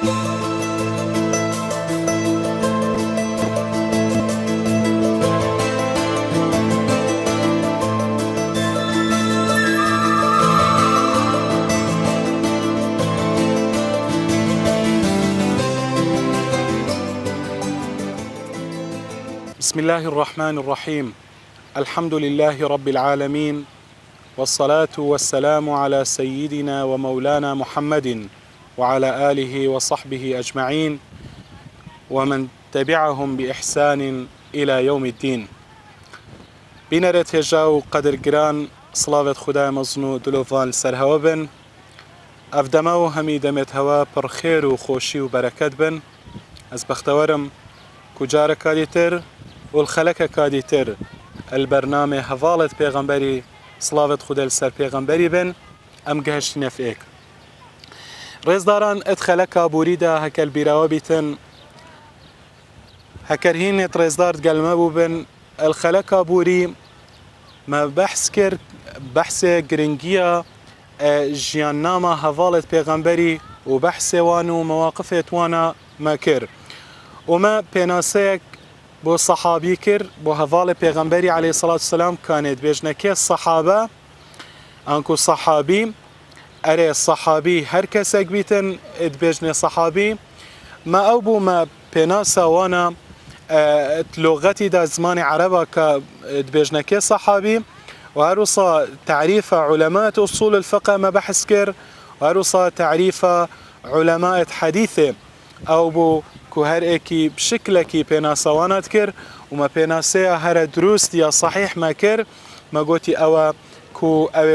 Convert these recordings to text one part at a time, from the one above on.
بسم الله الرحمن الرحيم. الحمد لله رب العالمين، والصلاة والسلام على سيدنا ومولانا محمد وعلى آله وصحبه أجمعين ومن تبعهم بإحسان إلى يوم الدين. بنرت هجاو قدر جران صلاة خدا مزنو دلوفان سرهوا بن أفدمو همي دمت هوا پر خير و خوشي و بركات بن. از بختورم كجار كاديتر والخلق كاديتر البرنامج هفالة پیغمبری صلاة خدا لسر پیغمبری بن ام گهشتین افیک رزداران ادخل کابوری دا هکل بیراو بیتن هکرهین رزدار قلمه بو بن الخلق کابوری ما بحث کرد بحث گرنگیا جیان ناما هفالة پیغمبری و بحث وانو مواقفت وانا ما کر وما بيناسيك بو صحابي كر بو هفال پیغمبري عليه الصلاة والسلام كانت بيجنكي الصحابة انكو صحابي اري الصحابي هر كسك بيتن ادبيجني صحابي ما او بو ما بيناسا وانا لغتي دا زمان عربا كادبيجنكي صحابي وهروصا تعريف علماء اصول الفقه ما بحث كر وهروصا تعريف علماء حديثه او بو كو هر ايكي بشكلكي بيناسوانات كر وما بيناسيا هر دروس يا صحيح ما كر ما قوتي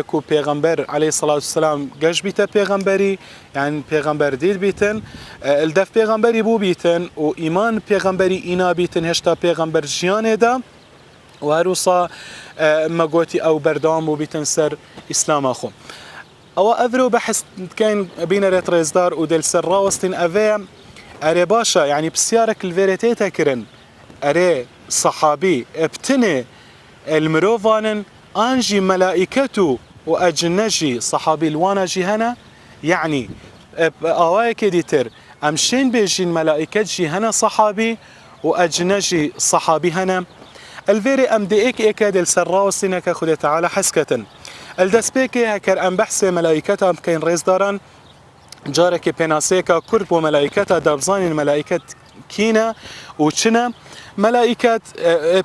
كو پیغمبر عليه الصلاة والسلام قش بيتا پیغمبري يعني پیغمبر ديد بيتن الدف پیغمبري بو بيتن و ايمان پیغمبري اينا بيتن هشتا پیغمبر جيانه دا وهروصا ما قوتي او بردام بو بيتن سر اسلام اخو او اذرو بحث كان بين ريت ريزدار ودل سر راوستين افي اري باشا يعني بسيارك الفيريتيتا كرن اري صحابي ابتني المروفانن انجي ملائكته واجنجي صحابي الوانجي هنا يعني اوايك ديتر امشين بيجين ملائكة جي هنا صحابي واجنجي صحابي هنا الفيري ام دي ايك دل سراوسينا كخده تعالى حسكة الدسبيكي هكر ام بحث ملائكتها كاين ريز داران جارك بيناسيكا كرب وملائكة دابزان الملائكة كينا وشنا ملائكة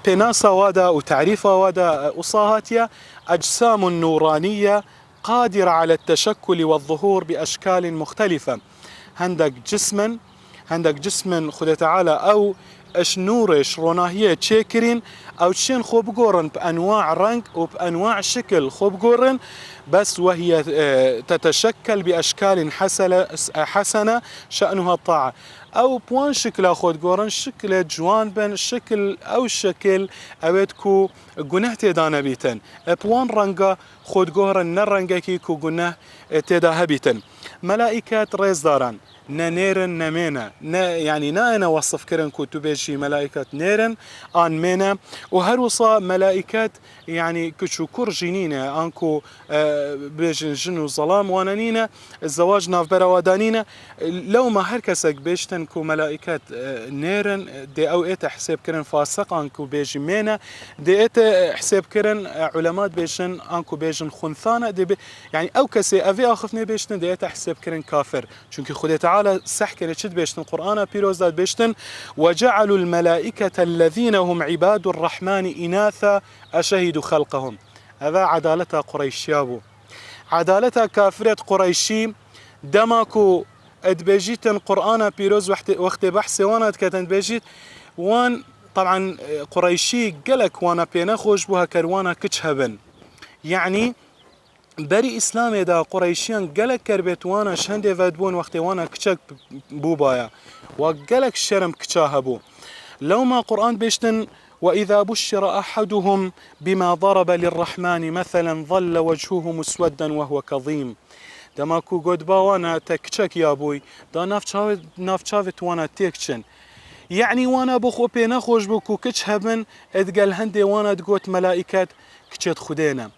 بيناسا وادا وتعريفا وادا أصاهاتيا أجسام نورانية قادرة على التشكل والظهور بأشكال مختلفة. عندك جسم خد تعالى أو اش نورش روناهية تشيكرين او تشين خوب قورن بانواع رنگ وبانواع شكل خوب قورن بس وهي تتشكل باشكال حسنة شأنها الطاعة او بوان شكل خود قورن شكل جوان بن شكل او شكل اويتكو قناه تيدانا بيتن بوان رنگا خود قورن نرنگا كيكو قناه تيدا هبيتن ملائكة ريز داران نيرن نمينا يعني أنا وصف كرن كتبشي ملائكة نيرن آن مينا وهروصا ملائكات يعني كشكر جنينة أنكو بيجن جنو ظلام وانانينا الزواج ناف برا لو ما هركسك بيشتن كو ملائكات نيرن دي أو إيتا حساب كرن فاسق أنكو بيجي مينا دي إيتا حساب كرن علماء بيجن أنكو بيجن خنثانة دي يعني أو كسي أفي آخفني بيشتن دي إيتا حساب كرن كافر چونك خدي تعالى سحكي لشد بيشتن قرآن بيروز داد بيشتن وجعلوا الملائكة الذين هم عباد الرحمن إناثا أشهدوا خلقهم. هذا عدالتها قريشيابو عدالتها كافرة قريشي دماكو ادبجيتن قرآن بيروز وقت بحث وانا كتن بيجيت وان طبعا قريشي قلك وانا بينخوش بوها كروانا كتشهبن يعني بري إسلامي دا قريشيان قلك كربت وانا شهندي فادبون وقت وانا كتشك بوبايا وقلك شرم كتشاهبو لو ما قرآن بيشتن وإذا بشر أحدهم بما ضرب للرحمن مثلا ظل وجهه مسودا وهو كظيم دماكو قد وانا تكتشك يا بوي دا نافشافت وانا تكتشن يعني وانا بخو بينا خوش بكو كتشهبن ادقل هندي وانا تقوت ملائكات كتشت خدينا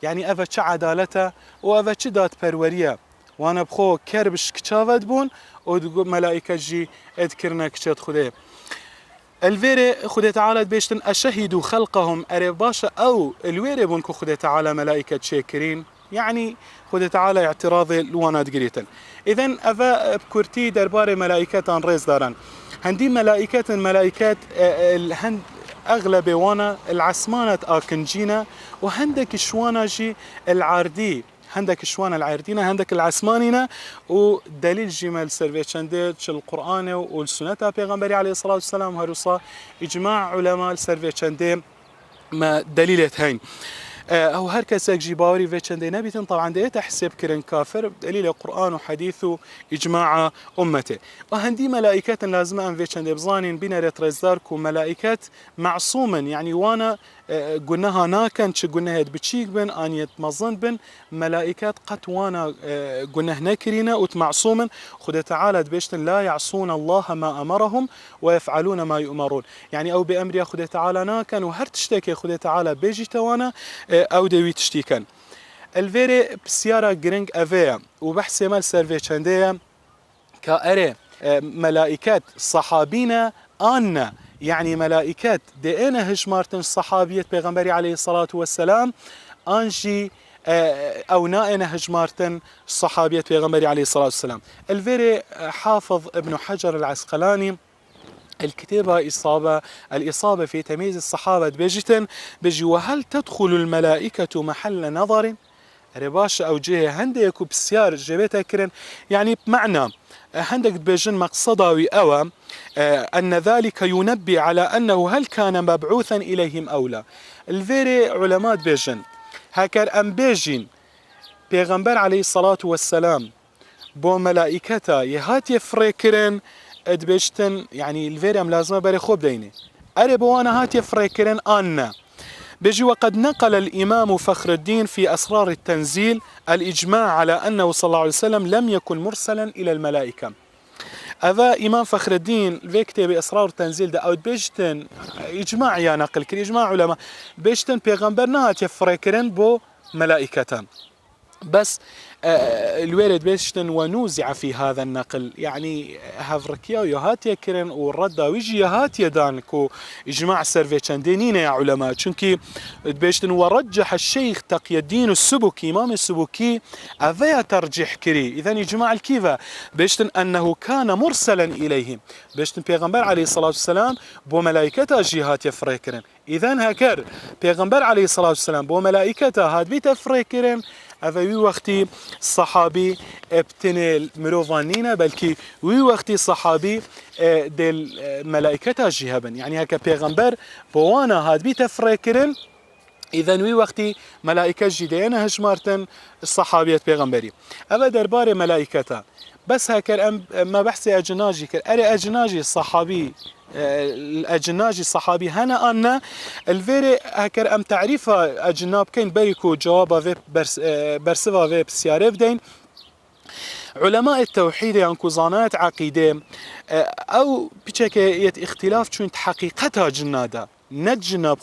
يعني أفا چه عدالته و أفا چه داد پروريه وانا بخو كربش كتشافت بون ودقو ملائكة جي اذكرنا كتشات خديه الفيري خدي تعالى بيشتن أشهدوا خلقهم أريباشا أو الويري بونكو خدي تعالى ملائكة شاكرين يعني خدي تعالى اعتراضي لوانات قريتن إذن أفا بكورتي درباري ملائكة ريز داران هندي ملائكات الهند أغلب وانا العسمانة آكنجينا وهندك شوانا جي العاردي هندك شوان العاردينا هندك العسمانينا ودليل جمال سيرفيتشاندي القرآن والسنة بيغمبري عليه الصلاة والسلام هروصا إجماع علماء سيرفيتشاندي ما دليلت هين أو هر كساك جيباوري فيتشاندي نبيتن طبعا ده تحسب كرن كافر دليل القرآن وحديث إجماع أمته وهندي ملائكات لازم أن فيتشاندي بزانين بنا ريترزدارك وملائكات معصوما يعني وانا قلناها ناكن شو قلناها بتشيك بن أن يتمظن بن ملائكات قد وانا قلناها نكرينا وتمعصوما خد تعالى بيشتن لا يعصون الله ما أمرهم ويفعلون ما يؤمرون يعني أو بأمر خد تعالى ناكن وهر تشتكي خد تعالى بيجي توانا أو دوي تشتيكن الفيري بسيارة جرينج أفيا وبحثي مال سيرفيتشاندية كأري ملائكات صحابينا آنا يعني ملائكات دينا هجمارتن صحابية بيغمبري عليه الصلاة والسلام أنجي أو نائنا هجمارتن صحابية بيغمبري عليه الصلاة والسلام الفيري حافظ ابن حجر العسقلاني الكتابة الإصابة في تمييز الصحابة بيجتن بيجي وهل تدخل الملائكة محل نظر رباش أو جهة هندك بسيار جبتها كرن يعني بمعنى هندك بيجن مقصداوي أو أن ذلك ينبي على أنه هل كان مبعوثا إليهم أو لا الفيري علماء بيجن هكر أم بيجين بيغمبر عليه الصلاة والسلام بو ملائكتا يهات يفريكرن ادبشتن يعني الفيري أم لازم بري خوب ديني أري بو أنا هات يفريكرن أنا بيجي وقد نقل الإمام فخر الدين في أسرار التنزيل الإجماع على أنه صلى الله عليه وسلم لم يكن مرسلا إلى الملائكة هذا إمام فخر الدين في كتاب أسرار التنزيل ده أو بيجتن إجماع يا نقل كل إجماع علماء بيجتن بيغمبرنا تفريكرن بو ملائكة بس الوالد بيشتن ونوزع في هذا النقل يعني هافركيا ويهاتيا كرن والرد ويجي يهاتيا دانكو إجماع سيرفيتشاندينين يا علماء چونكي بيشتن ورجح الشيخ تقي الدين السبكي إمام السبكي أفيا ترجح كري إذن إجماع الكيفا بيشتن أنه كان مرسلا إليهم بيشتن بيغمبر عليه الصلاة والسلام بو ملائكة جهات يفريكرن إذن هكر بيغمبر عليه الصلاة والسلام بو ملائكة هاد بيت فريكرن أفا وقتي صحابي ابتنل مروفانينا بلكي وقتي صحابي دل ملائكة جهبا يعني هكا بيغمبر بوانا هاد بيت فريكرن إذن وقتي ملائكة جدينا هجمارتن الصحابية بيغمبري أفا دربار ملائكة بس هكر ما بحثي أجناجي كر أري أجناجي الصحابي الأجناجي الصحابي هنا أن الفيري هكر أم تعريفها أجناب كين بريكو جوابا في برسفا في بسيارة بدين علماء التوحيد يعني كوزانات عقيدة أو بشكل يت اختلاف شون حقيقتها جنادا نجنا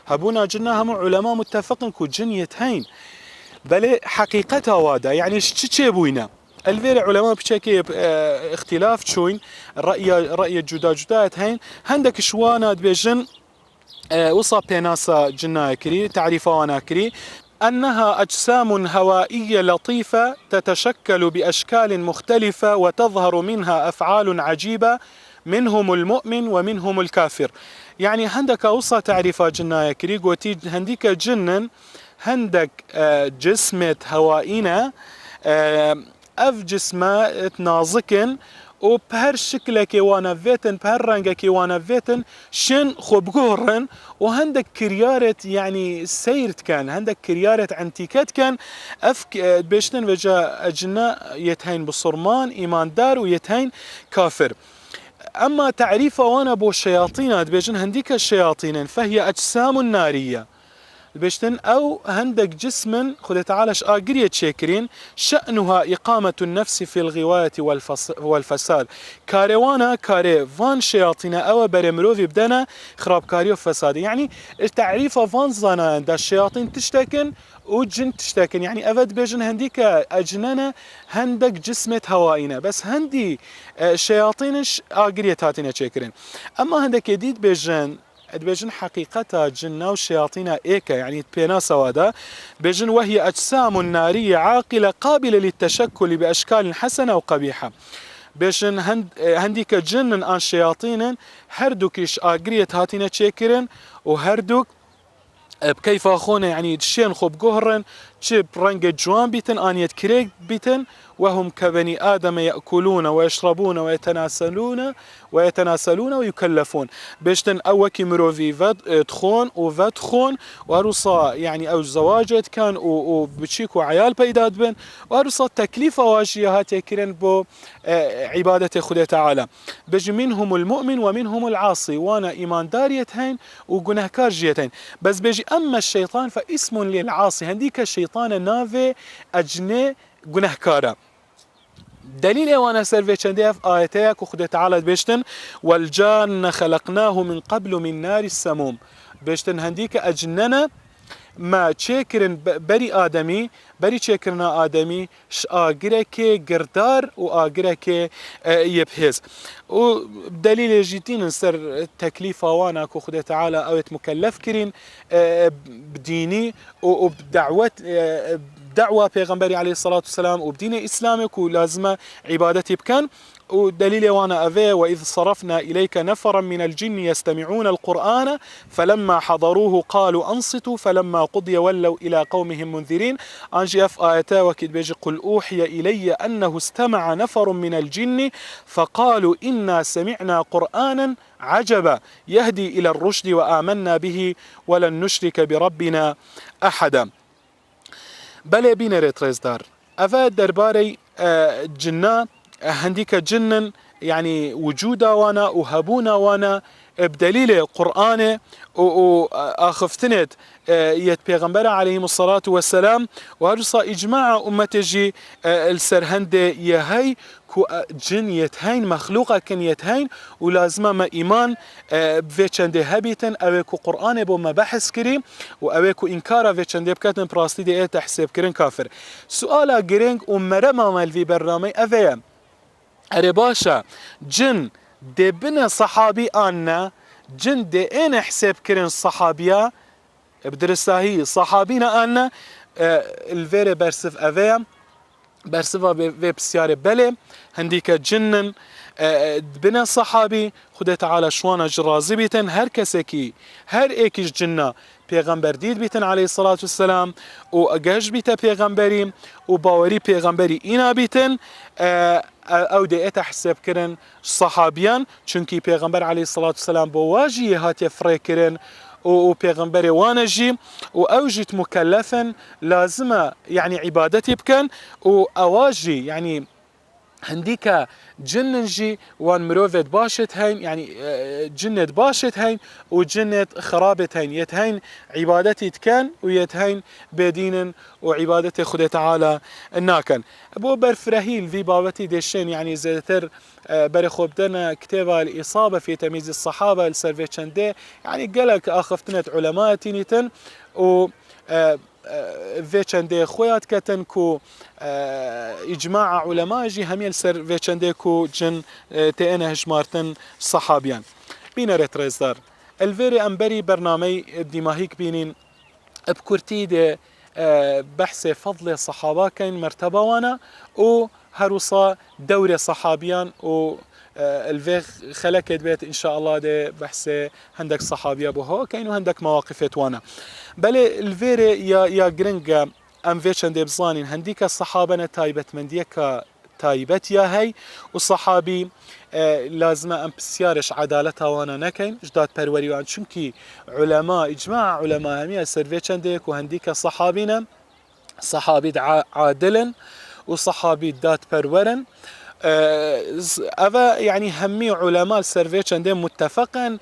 هبونا جنا هم علماء متفقين كو جنيت هين بل حقيقتها وادا يعني شتشيبوينا الفيري علماء بشكل اختلاف شوين رأي جدا هين هندك شوانات بيجن وصا بيناسا جنا كري تعريفا وانا كري أنها أجسام هوائية لطيفة تتشكل بأشكال مختلفة وتظهر منها أفعال عجيبة منهم المؤمن ومنهم الكافر يعني هندك وصا تعريفا جنا كري قوتي هنديك جنن هندك جسمة هوائينا اف جسمه تنازكن وبهر شكل كيوانا فيتن بهر رنگ كيوانا فيتن شن خبقورن وهندك كريارة يعني سيرت كان هندك كريارة عنتيكات كان بيشتن وجا أجنا يتهين بصرمان إيمان دار ويتهين كافر أما تعريفه وانا بو الشياطين بيجن هنديك الشياطين فهي أجسام نارية بيشتن أو هندك جسم خد تعالى آجرية شاكرين شأنها إقامة النفس في الغواية والفساد كاروانا كاري فان شياطين أو برمروفي بدنا خراب كاريو فساد يعني التعريف فان زانا دا الشياطين تشتكن وجن تشتكن يعني أفد بيجن هنديك أجننا هندك جسمة هوائنا بس هندي شياطينش آجرية هاتينا شاكرين أما هندك جديد بيجن بيجن حقيقتها جنة وشياطين إيكا يعني بينا سوادا بيجن وهي أجسام نارية عاقلة قابلة للتشكل بأشكال حسنة وقبيحة بيجن هنديك جنن آن شياطين هردوكيش آقريت هاتينا تشيكرن وهردوك بكيف أخونا يعني تشين خوب جهرن تشيب رنج جوان بيتن آنيت كريك بيتن وهم كبني آدم يأكلون ويشربون ويتناسلون ويكلفون بيشتن أوكي مروفي تخون وفتخون وهروصا يعني أو زواجت كان وبتشيكو عيال بيداد بن وهروصا تكليفة واجية هاتي كرن بو عبادة خدا تعالى بيجي منهم المؤمن ومنهم العاصي وانا إيمان داريتهين وجنهكار جيتين بس بيجي أما الشيطان فاسم للعاصي هنديك الشيطان نافي أجني جنهكارا دليل وانا سيرفي چندي في آياتيك وخده تعالى بيشتن والجان خلقناه من قبل من نار السموم بيشتن هنديك أجننا ما تشكرن بري آدمي بري تشكرنا آدمي آجرك قردار وآجرك يبهز ودليل جيتين سر تكليفه وانا كخده تعالى أو مكلف كرين بديني دعوة پیغمبري عليه الصلاة والسلام وبدين إسلامك ولازم عبادتي بكان ودليل وانا أذى وإذ صرفنا إليك نفرا من الجن يستمعون القرآن فلما حضروه قالوا أنصتوا فلما قضي ولوا إلى قومهم منذرين أنجي أف آياتا وكد بيجي قل أوحي إلي أنه استمع نفر من الجن فقالوا إنا سمعنا قرآنا عجبا يهدي إلى الرشد وآمنا به ولن نشرك بربنا أحدا بله بين ريتريز دار أفاد درباري جنة هنديك جنن يعني وجودا وانا وهبونا وانا بدليل قرآن وآخفتنت يت بيغمبر عليهم الصلاة والسلام وهرصا إجماع أمتجي السرهند يهي كو جن يتهين مخلوقة كن يتهين ولازم ما إيمان بفيتشنده هبيتن أويكو قرآن بو ما بحث كريم وأويكو إنكارا فيتشنده بكتن براستي دي تحسب كرين كافر سؤالا جرينج ومرما مالفي برنامي أفيا أريباشا جن دي بنا صحابي آنا جن دي اين حساب كرين صحابيا بدرساهي صحابينا آنا الفيري برسف أفيا برسفا في بسيارة بلي هنديك جنن بنا صحابي خده تعالى شوانا جرازي بيتن هر كسكي هر ايكيش جنة پیغمبر دید بیتن علیه الصلاة والسلام و اگهش بیتا پیغمبری و باوری پیغمبری اینا بیتن او ده اتا حساب کرن صحابیان چونکی پیغمبر علیه الصلاة والسلام بواجی هات یفره کرن و پیغمبر وانجي و اوجت مكلفا لازمه يعني عبادتي بكن و اواجي يعني هنديك جننجي وان مروفت باشت هين يعني جنت باشت هين وجنت خرابت هين يتهين عبادتي تكن ويتهين بدين وعبادتي خده تعالى الناكن ابو برفرهيل في بابتي ديشين يعني زيتر برخوبدنا كتاب الإصابة في تمييز الصحابة السرفيتشندي يعني قالك اخفتنت علماء تينيتن و فيتشندي خويات كتن كو إجماع علماء جي هميل سر فيتشندي كو جن تينا هجمارتن صحابيان بينا ريتريزدار الفيري أمبري برنامج دماهيك بينين بكورتي دي بحث فضل الصحابة كين مرتبة وانا و هروصا دوري صحابيان و الفيغ خلقت بيت إن شاء الله ده بحث هندك صحابي أبوه كأنه هندك مواقف وانا بل الفيري يا جرينجا أم فيشن دي بزانين هنديك الصحابة تايبت من ديك تايبت يا هي والصحابي لازم أم بسيارش عدالتها وانا نكين جداد بروري وان شنكي علماء إجماع علماء همية سيرفيشن ديك وهنديك صحابينا صحابي عادلا وصحابي دات برورن أفا يعني همي علماء السيرفيتشن دي متفقا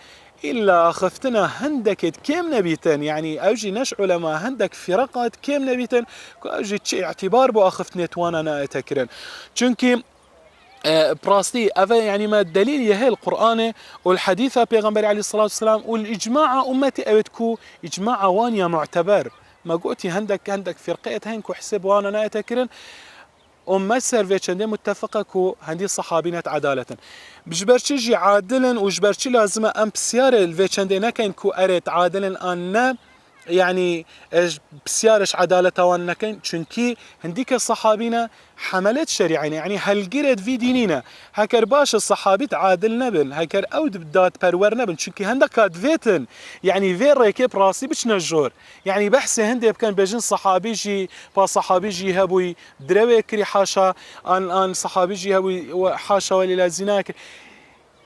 إلا خفتنا هندك كيم نبيتن يعني أوجي نش علماء هندك فرقات كيم نبيتن أوجي اعتبار بو أخفتني توانا نا أتكرن چونكي براستي أفا يعني ما الدليل يهي القرآن والحديثة بيغمبر عليه الصلاة والسلام والإجماع أمتي أبتكو إجماع وانيا معتبر ما قلتي هندك فرقية هنكو حسب وانا نا أتكرن أمة سيرفي چندي متفقة كو هندي صحابينات عدالة بجبرشي جي عادلا وجبرشي لازم أم بسيار الفي چندي نكين كو أريت عادلا أن يعني بسيارش عدالة وان نكين چونكي هنديك الصحابينا حملت شريعين يعني هل قرد في دينينا هكر باش الصحابي عادل نبن هكر اود بدات برور نبن چونكي هندك فيتن يعني في ريكي براسي بش نجور يعني بحث هندي بكان بيجن صحابي جي با صحابي جي هبوي دروي كري حاشا ان صحابي جي هبوي حاشا وللا زناك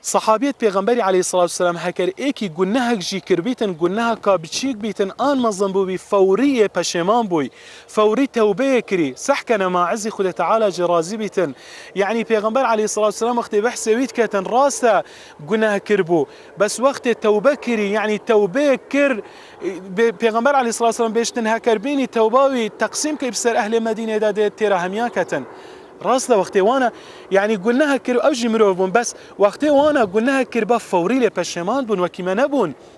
صحابيت پیغمبری علیه الصلاة والسلام هکر ایکی گناه جی کربیتن گناه کا بچیک بیتن آن مظلم بوی فوری پشمان بوی فوری توبه کری صح کنا ما عزی خود تعالی جرازی بیتن يعني پیغمبر علیه الصلاة والسلام وقت بحث وید کتن راسا گناه کربو بس وقت توبه کری يعني توبه کر پیغمبر علیه الصلاة والسلام بیشتن هکر بینی توباوی تقسیم که بسر اهل مدینه داده تیرا همیا کتن راسنا وقتي وانا يعني قلناها كرب اوجي مروفون بس وقتي وانا قلناها كربا فوري لبشمان بون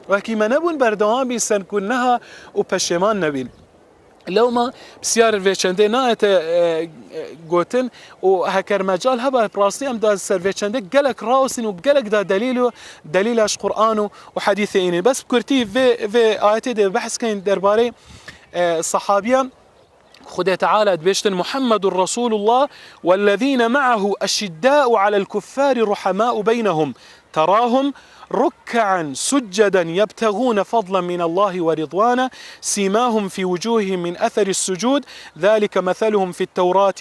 وكيما نبون بردوام بيسن قلناها وبشمان نبين لو ما بسيار الفيتشندي نايت قوتن وهكر مجال هبا براستي ام دا الفيتشندي قالك راوسين وقالك دا دليل اش قرآن وحديثين بس بكرتي في آياتي دي بحث كاين درباري صحابيا خده تعالى بيشتن محمد رسول الله والذين معه أشداء على الكفار رحماء بينهم تراهم ركعا سجدا يبتغون فضلا من الله ورضوانا سيماهم في وجوههم من أثر السجود ذلك مثلهم في التوراة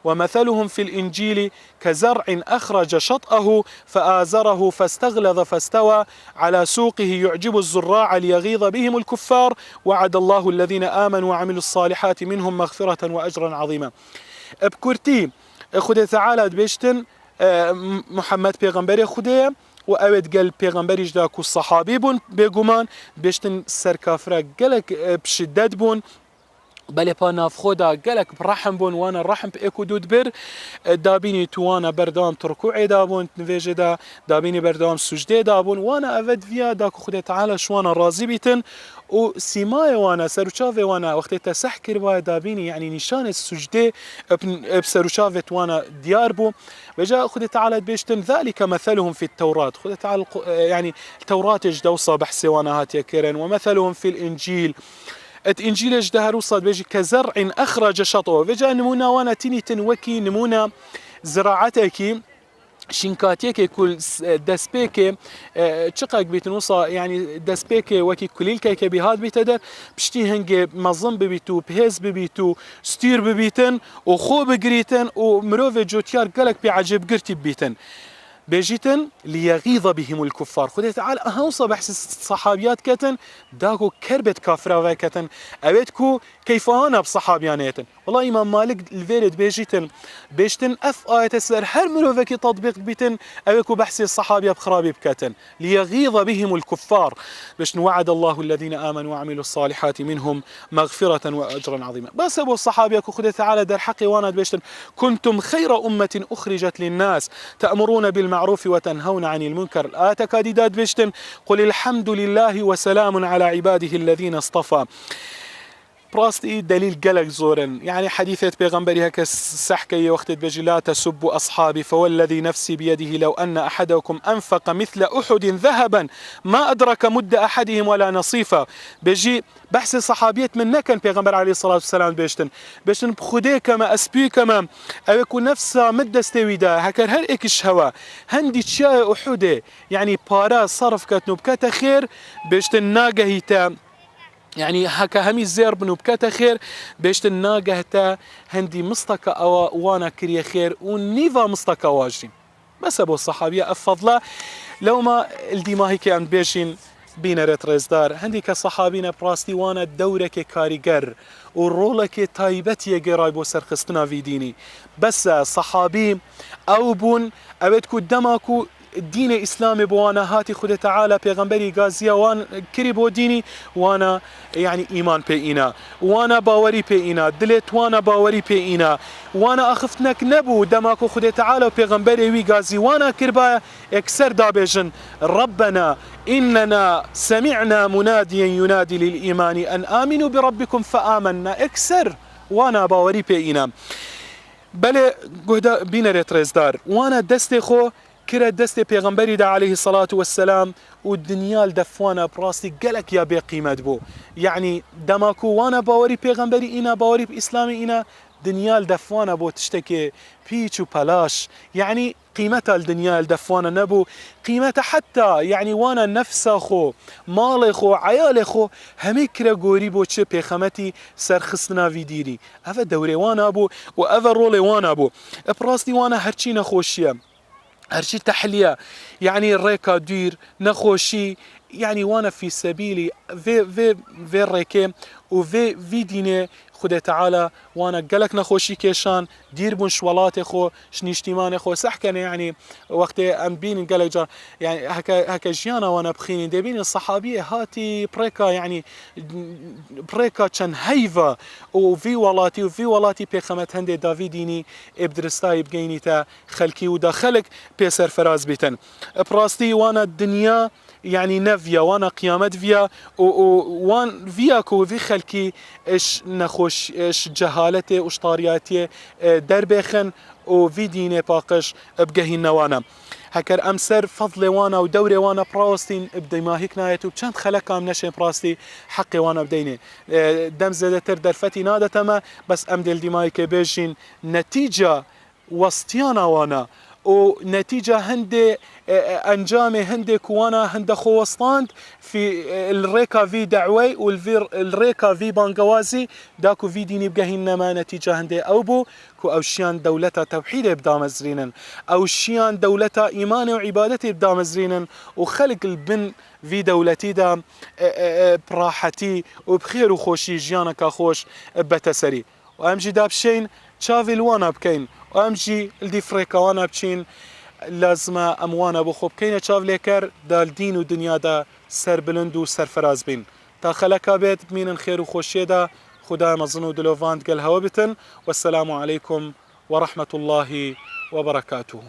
ومثلهم في الإنجيل كزرع أخرج شطأه فآزره فاستغلظ فاستوى على سوقه يعجب الزراع ليغيظ بهم الكفار وعد الله الذين آمنوا وعملوا الصالحات منهم مغفرة وأجرا عظيما بكرتي خده تعالى بيشتن محمد پیغمبر خده و اوید گل پیغمبریش دا کو صحابی بون بگومان بیشتن سرکافره گلک بشدت بون بله پا ناف خدا گلک برحم بون وانا رحم اکو دود بر دابینی توانا بردام ترکوعی دابون نویجه دا دابینی بردام سجده دابون وانا اوید ویا دا کو خود تعالی شوانا راضی بیتن و سیمای وانا سروچاوی وانا وقتی تسح کربای دابینی يعني نشان السجده بسروچاوی وانا دیار بو وجاء خود تعالى بيشتن ذلك مثلهم في التوراة خود تعالى يعني التوراة جدوصة بحث وانا هات يكرن ومثلهم في الإنجيل الإنجيل جدهر وصاد بيجي كزرع أخرج شطوه وجاء نمونا وانا تيني تنوكي نمونا زراعتك شنكاتيك كل دسبيك تشقق بيتنوصا يعني دسبيك وكي كليل كي بهاد بيتدر بشتي هنجي مظلم ببيتو بهز ببيتو ستير ببيتن وخو بقريتن ومروف جوتيار قالك بعجب قرتي ببيتن بيجيتن ليغيظ بهم الكفار خذ تعال أهوصى بحث الصحابيات كتن داكو كربت كافرة وكتن أبيتكو كيف أنا بصحابيانيتن والله إمام مالك الفيرد بيجتن أف آية السر هر مروفكي تطبيق بيتن أبيكو بحث الصحابية بخرابي بكتن ليغيظ بهم الكفار باش وعد الله الذين آمنوا وعملوا الصالحات منهم مغفرة وأجرا عظيما بس أبو الصحابية خذ تعالى در حقي وانا بيجتن كنتم خير أمة أخرجت للناس تأمرون بالمعروف وتنهون عن المنكر آتكاديدات بيجتن قل الحمد لله وسلام على عباده الذين اصطفى براستي دليل قلق زورن يعني حديثة بيغمبري هكا سحكي وقت بجي لا تسبوا أصحابي فوالذي نفسي بيده لو أن أحدكم أنفق مثل أحد ذهبا ما أدرك مد أحدهم ولا نصيفا بجي بحث صحابيت من نكن بيغمبر عليه الصلاة والسلام بيشتن بخدي كما أسبي كما أو يكون نفسها مد استويدا هكا هر إكش هوا هندي تشاي أحد يعني بارا صرف كتنو بكتا خير بيشتن ناقهيتا يعني هكا همي الزير بنو بكاتا خير بيشت الناقة تا هندي مستكا أو وانا كريا خير ونيفا مستكا واجرين بس أبو الصحابية أفضل لو ما الدماهي كان بيشين بينا ريتريزدار هندي كصحابينا براستي وانا الدورة كاريجر والرولة تايبت يقراي بو سرخستنا في ديني بس صحابي أو بون أبدكو دماكو دين إسلامي بوانا هاتي خود تعالى پیغمبری غازية وان كري بو ديني وانا يعني إيمان بينا وانا باوري بينا دلت وانا باوري بينا وانا أخفتنك نبو دماكو خود تعالى وبيغمبري وي غازي وانا كربا اكسر دابجن ربنا إننا سمعنا مناديا ينادي للإيمان أن آمنوا بربكم فآمنا اكسر وانا باوري بينا بله گهدا بینر ترزدار وانا دست خو كرا دست پیغمبری دا عليه الصلاة والسلام والدنيا دفوانا براسي قالك يا بقيمة بو يعني دماكو وانا باوري پیغمبری إنا باوري بإسلامي إنا دنيا دفوانا بو تشتكي بيش وبلاش يعني قيمتها الدنيا الدفوانا نبو قيمتها حتى يعني وانا نفسه خو مال خو عيال خو همي كرا قوري بو چه پیغمتي سرخصنا في ديري افا دوري وانا بو وافا رولي وانا بو براستي وانا هرچي نخوشيه هرشي تحلية يعني الريكا دير نخوشي يعني وانا في سبيلي في الريكي وفي ديني خدا تعالى وانا قالك نخوشي كيشان دير بون شوالاتي خو شنيشتيمان خو سحكن يعني وقت ام بين قالك جار يعني هكا جيانا وانا بخيني ديبين الصحابيه هاتي بريكا يعني بريكا كان هيفا وفي ولاتي بخمت هندي دافيديني ابدرستاي بجينيتا خلكي وداخلك بيسر فراز بيتن براستي وانا الدنيا يعني نفيا وانا قيامت فيا وان فياكو في خلكي اش نخوش اش جهالتي وش طارياتي دربخن وفي ديني باقش بقهي نوانا هكر امسر فضل وانا ودوري وانا براستين ابدي ما هيك نايت وبشانت خلقام نشين براستي حقي وانا بديني دم زادتر درفتي نادتما بس امدل دماي كبيجين نتيجة وسطيانا وانا ونتيجة هندي أنجامي هندي كوانا هند خوستاند في الريكا في دعوي والريكا في بانقوازي داكو في ديني بقهين ما نتيجة هندي أوبو كو أوشيان دولتا توحيد بدا مزرينن أوشيان دولتا إيمان وعبادتي بدا مزرينن وخلق البن في دولتي دا براحتي وبخير وخوشي جيانك خوش بتسري وأمجي دابشين تشافي الوانا بكين وامجي الدي فريكا وانا بچين لازمه اموانا بخوب كاينه تشاف ليكر دا الدين والدنيا دا سر بلند وسر فراز بين تا خلقا بيت بمين الخير وخوشي دا خدا مظنو دلوفاند قال هوابتن والسلام عليكم ورحمة الله وبركاته.